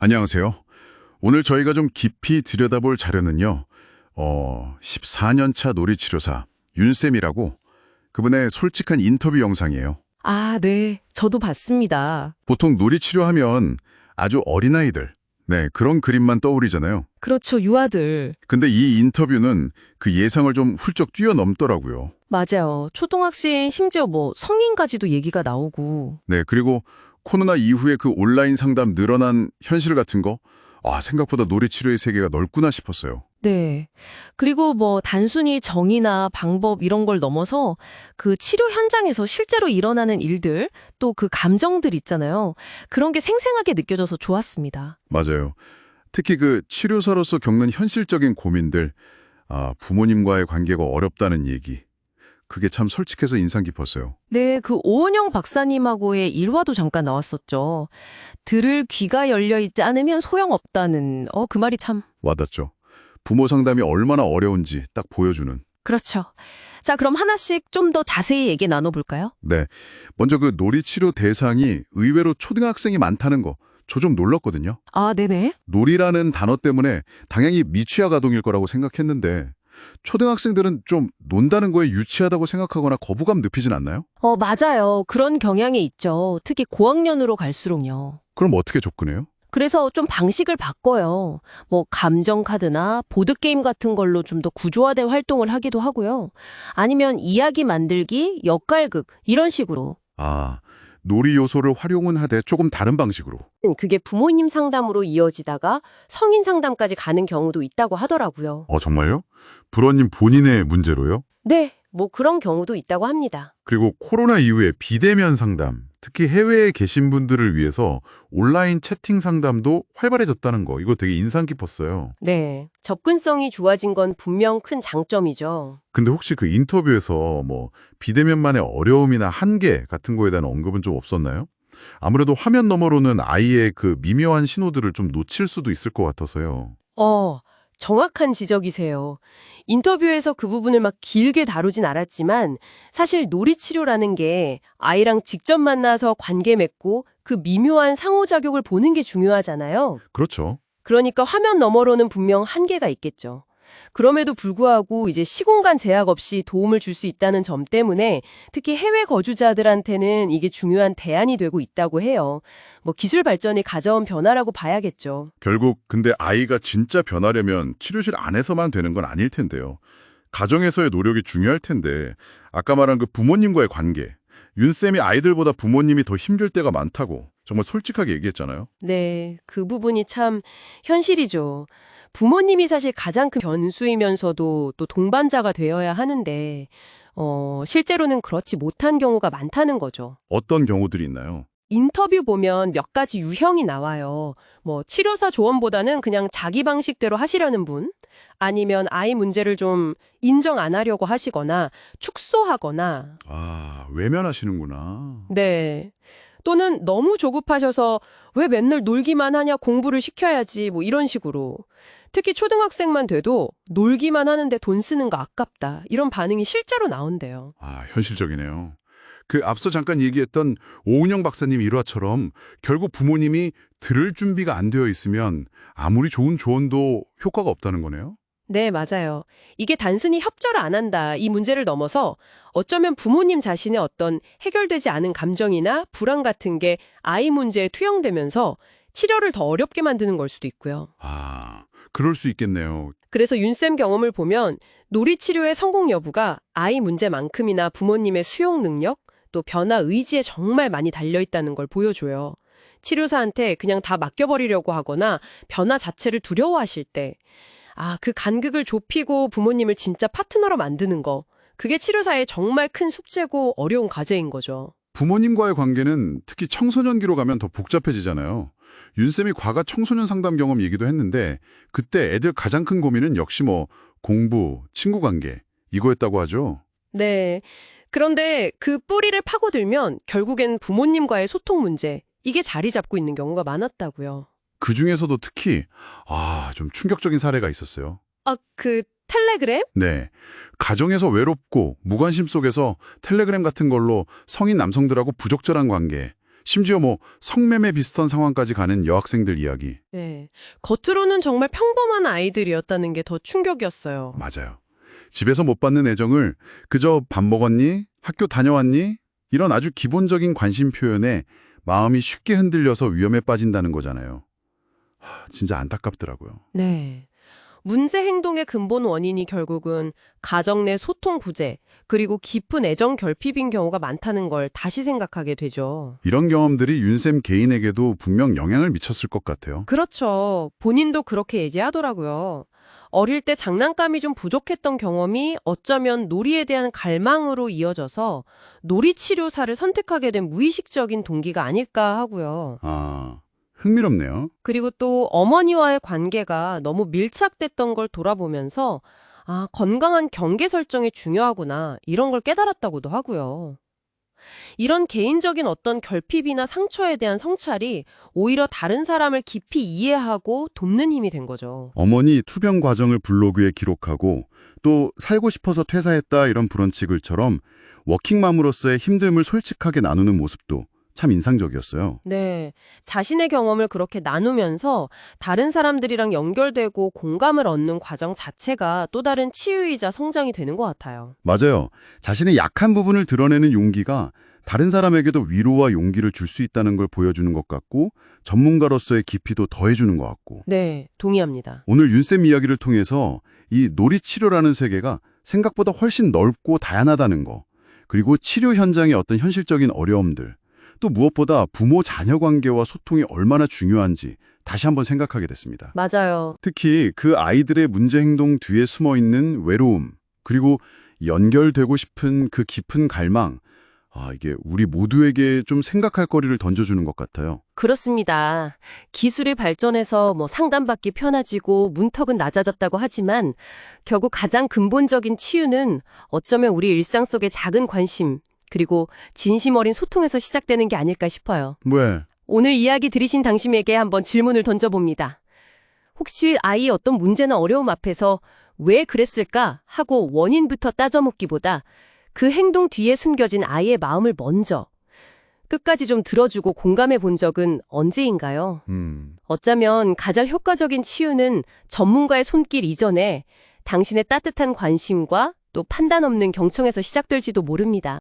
안녕하세요. 오늘 저희가 좀 깊이 들여다볼 자료는요. 14년 차 놀이치료사 윤쌤이라고 그분의 솔직한 인터뷰 영상이에요. 아, 네. 저도 봤습니다. 보통 놀이치료하면 아주 어린아이들, 네, 그런 그림만 떠오르잖아요. 그렇죠, 유아들. 근데 이 인터뷰는 그 예상을 좀 훌쩍 뛰어넘더라고요. 맞아요. 초등학생, 심지어 성인까지도 얘기가 나오고. 네, 그리고 코로나 이후에 그 온라인 상담 늘어난 현실 같은 거, 생각보다 놀이치료의 세계가 넓구나 싶었어요. 네. 그리고 단순히 정의나 방법 이런 걸 넘어서 그 치료 현장에서 실제로 일어나는 일들, 또 그 감정들 있잖아요. 그런 게 생생하게 느껴져서 좋았습니다. 맞아요. 특히 그 치료사로서 겪는 현실적인 고민들, 부모님과의 관계가 어렵다는 얘기. 그게 참 솔직해서 인상 깊었어요. 네, 그 오은영 박사님하고의 일화도 잠깐 나왔었죠. 들을 귀가 열려 있지 않으면 소용없다는, 그 말이 참. 와닿죠. 부모 상담이 얼마나 어려운지 딱 보여주는. 그렇죠. 자, 그럼 하나씩 좀 더 자세히 얘기 나눠볼까요? 네. 먼저 그 놀이치료 대상이 의외로 초등학생이 많다는 거. 저 좀 놀랐거든요. 아, 네네. 놀이라는 단어 때문에 당연히 미취학 아동일 거라고 생각했는데 초등학생들은 좀 논다는 거에 유치하다고 생각하거나 거부감 느끼진 않나요? 맞아요. 그런 경향이 있죠. 특히 고학년으로 갈수록요. 그럼 어떻게 접근해요? 그래서 좀 방식을 바꿔요. 감정카드나 보드게임 같은 걸로 좀 더 구조화된 활동을 하기도 하고요. 아니면 이야기 만들기, 역할극, 이런 식으로. 놀이 요소를 활용은 하되 조금 다른 방식으로. 그게 부모님 상담으로 이어지다가 성인 상담까지 가는 경우도 있다고 하더라고요. 정말요? 불어님 본인의 문제로요? 네, 그런 경우도 있다고 합니다. 그리고 코로나 이후에 비대면 상담, 특히 해외에 계신 분들을 위해서 온라인 채팅 상담도 활발해졌다는 거, 이거 되게 인상 깊었어요. 네, 접근성이 좋아진 건 분명 큰 장점이죠. 근데 혹시 그 인터뷰에서 비대면만의 어려움이나 한계 같은 거에 대한 언급은 좀 없었나요? 아무래도 화면 너머로는 아이의 그 미묘한 신호들을 좀 놓칠 수도 있을 것 같아서요. 정확한 지적이세요. 인터뷰에서 그 부분을 막 길게 다루진 않았지만 사실 놀이치료라는 게 아이랑 직접 만나서 관계 맺고 그 미묘한 상호작용을 보는 게 중요하잖아요. 그렇죠. 그러니까 화면 너머로는 분명 한계가 있겠죠. 그럼에도 불구하고 이제 시공간 제약 없이 도움을 줄 수 있다는 점 때문에 특히 해외 거주자들한테는 이게 중요한 대안이 되고 있다고 해요. 기술 발전이 가져온 변화라고 봐야겠죠. 결국 근데 아이가 진짜 변하려면 치료실 안에서만 되는 건 아닐 텐데요. 가정에서의 노력이 중요할 텐데 아까 말한 그 부모님과의 관계, 윤쌤이 아이들보다 부모님이 더 힘들 때가 많다고 정말 솔직하게 얘기했잖아요. 네, 그 부분이 참 현실이죠. 부모님이 사실 가장 큰 변수이면서도 또 동반자가 되어야 하는데 실제로는 그렇지 못한 경우가 많다는 거죠. 어떤 경우들이 있나요? 인터뷰 보면 몇 가지 유형이 나와요. 치료사 조언보다는 그냥 자기 방식대로 하시려는 분, 아니면 아이 문제를 좀 인정 안 하려고 하시거나 축소하거나, 외면하시는구나. 네. 또는 너무 조급하셔서 왜 맨날 놀기만 하냐, 공부를 시켜야지, 이런 식으로. 특히 초등학생만 돼도 놀기만 하는데 돈 쓰는 거 아깝다. 이런 반응이 실제로 나온대요. 현실적이네요. 그 앞서 잠깐 얘기했던 오은영 박사님 일화처럼 결국 부모님이 들을 준비가 안 되어 있으면 아무리 좋은 조언도 효과가 없다는 거네요? 네, 맞아요. 이게 단순히 협조를 안 한다, 이 문제를 넘어서 어쩌면 부모님 자신의 어떤 해결되지 않은 감정이나 불안 같은 게 아이 문제에 투영되면서 치료를 더 어렵게 만드는 걸 수도 있고요. 그럴 수 있겠네요. 그래서 윤쌤 경험을 보면 놀이치료의 성공 여부가 아이 문제만큼이나 부모님의 수용 능력, 또 변화 의지에 정말 많이 달려있다는 걸 보여줘요. 치료사한테 그냥 다 맡겨버리려고 하거나 변화 자체를 두려워하실 때 그 간극을 좁히고 부모님을 진짜 파트너로 만드는 거, 그게 치료사의 정말 큰 숙제고 어려운 과제인 거죠. 부모님과의 관계는 특히 청소년기로 가면 더 복잡해지잖아요. 윤쌤이 과거 청소년 상담 경험 얘기도 했는데 그때 애들 가장 큰 고민은 역시 공부, 친구 관계 이거였다고 하죠. 네. 그런데 그 뿌리를 파고들면 결국엔 부모님과의 소통 문제, 이게 자리 잡고 있는 경우가 많았다고요. 그중에서도 특히 좀 충격적인 사례가 있었어요. 그 텔레그램? 네. 가정에서 외롭고 무관심 속에서 텔레그램 같은 걸로 성인 남성들하고 부적절한 관계, 심지어 뭐 성매매 비슷한 상황까지 가는 여학생들 이야기. 네. 겉으로는 정말 평범한 아이들이었다는 게 더 충격이었어요. 맞아요. 집에서 못 받는 애정을 그저 밥 먹었니? 학교 다녀왔니? 이런 아주 기본적인 관심 표현에 마음이 쉽게 흔들려서 위험에 빠진다는 거잖아요. 진짜 안타깝더라고요. 네. 문제 행동의 근본 원인이 결국은 가정 내 소통 부재, 그리고 깊은 애정 결핍인 경우가 많다는 걸 다시 생각하게 되죠. 이런 경험들이 윤쌤 개인에게도 분명 영향을 미쳤을 것 같아요. 그렇죠. 본인도 그렇게 얘기하더라고요. 어릴 때 장난감이 좀 부족했던 경험이 어쩌면 놀이에 대한 갈망으로 이어져서 놀이치료사를 선택하게 된 무의식적인 동기가 아닐까 하고요. 아, 흥미롭네요. 그리고 또 어머니와의 관계가 너무 밀착됐던 걸 돌아보면서 아, 건강한 경계 설정이 중요하구나 이런 걸 깨달았다고도 하고요. 이런 개인적인 어떤 결핍이나 상처에 대한 성찰이 오히려 다른 사람을 깊이 이해하고 돕는 힘이 된 거죠. 어머니 투병 과정을 블로그에 기록하고 또 살고 싶어서 퇴사했다 이런 불원칙을처럼 워킹맘으로서의 힘듦을 솔직하게 나누는 모습도 참 인상적이었어요. 네, 자신의 경험을 그렇게 나누면서 다른 사람들이랑 연결되고 공감을 얻는 과정 자체가 또 다른 치유이자 성장이 되는 것 같아요. 맞아요. 자신의 약한 부분을 드러내는 용기가 다른 사람에게도 위로와 용기를 줄 수 있다는 걸 보여주는 것 같고 전문가로서의 깊이도 더해주는 것 같고 네, 동의합니다. 오늘 윤쌤 이야기를 통해서 이 놀이치료라는 세계가 생각보다 훨씬 넓고 다양하다는 거 그리고 치료 현장의 어떤 현실적인 어려움들 또 무엇보다 부모-자녀 관계와 소통이 얼마나 중요한지 다시 한번 생각하게 됐습니다. 맞아요. 특히 그 아이들의 문제 행동 뒤에 숨어있는 외로움 그리고 연결되고 싶은 그 깊은 갈망 이게 우리 모두에게 좀 생각할 거리를 던져주는 것 같아요. 그렇습니다. 기술이 발전해서 상담받기 편해지고 문턱은 낮아졌다고 하지만 결국 가장 근본적인 치유는 어쩌면 우리 일상 속의 작은 관심 그리고 진심 어린 소통에서 시작되는 게 아닐까 싶어요. 왜? 오늘 이야기 들으신 당신에게 한번 질문을 던져봅니다. 혹시 아이의 어떤 문제나 어려움 앞에서 왜 그랬을까 하고 원인부터 따져묻기보다 그 행동 뒤에 숨겨진 아이의 마음을 먼저 끝까지 좀 들어주고 공감해 본 적은 언제인가요? 어쩌면 가장 효과적인 치유는 전문가의 손길 이전에 당신의 따뜻한 관심과 또 판단 없는 경청에서 시작될지도 모릅니다.